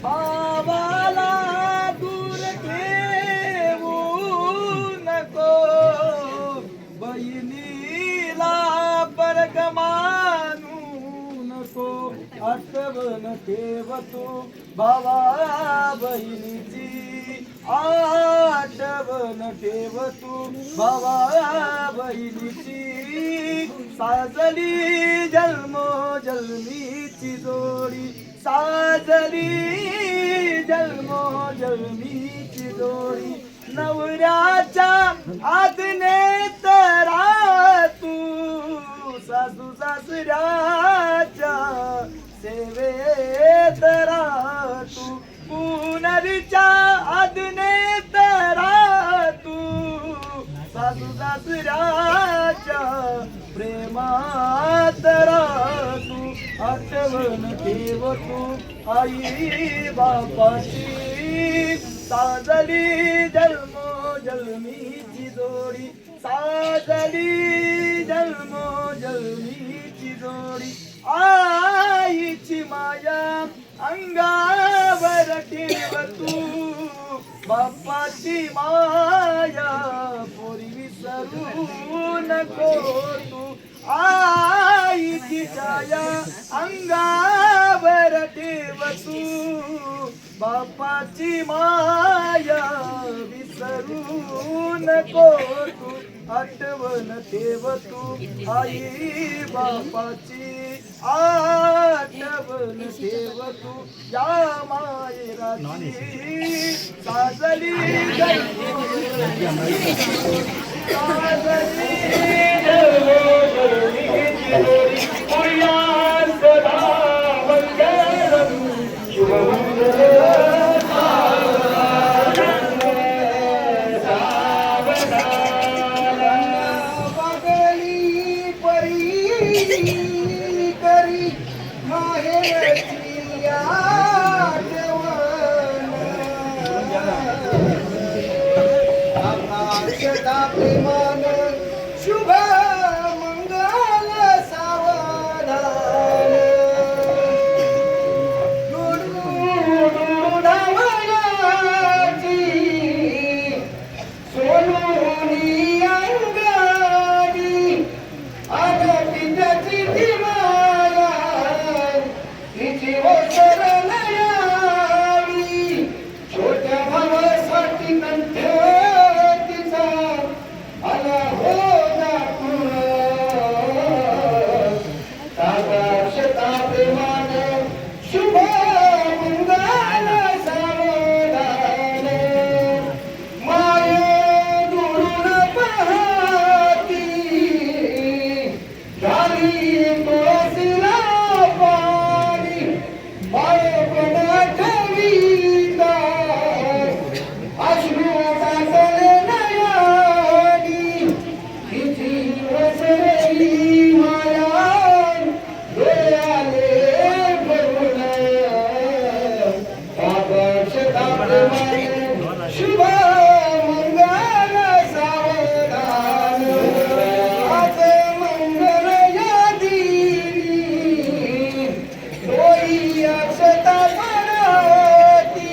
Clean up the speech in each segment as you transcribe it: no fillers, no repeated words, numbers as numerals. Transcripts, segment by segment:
भावाला दूर ठेवू नको, बहिणीला परक मानू नको. आठवण ठेव तू भावा बहिणीची, आठवण ठेव तू भावा बहिणीची. साजली जन्मोजन्मीची जोडी, साजली जन्मोजन्मीची जोडी. नवऱ्याच्या आज्ञेत राहा तू, सासू सासऱ्याच्या सेवेत राहा तू. पुनरीच्या आज्ञेत राहा तू, सासू सासऱ्याच्या प्रेमात राहा तू. आठवण ठेव तू आई बापाची, साजली जन्मोजन्मीची जोडी, साजली जन्मोजन्मीची जोडी. आईची माया अंगावर ठेव तू, बापाची माया पोरी विसरू नको तू. आईची छाया अंगावर ठेव तू, बापाची माया विसरू नको तू. आठवण ठेव तू आई बापाची, आठवण ठेव तू या मायराची. साजली प्रेमान शुभ मंगल सावधान. सोनूनी अंगानी आगती त्याची दिवाला, तिची वसर नयावी. छोट्या भावासाठी कंठ शुभ मंगल सावधान. आज मंगल यादी डोई अक्षता पराती,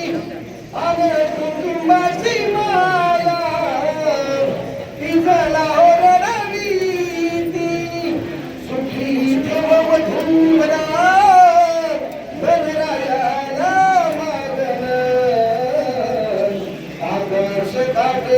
अन कुटुंबाची माया तिजला ओरडवीती. सुखी ठेव धुमरा धनरायाला मागण, आदर्श काटे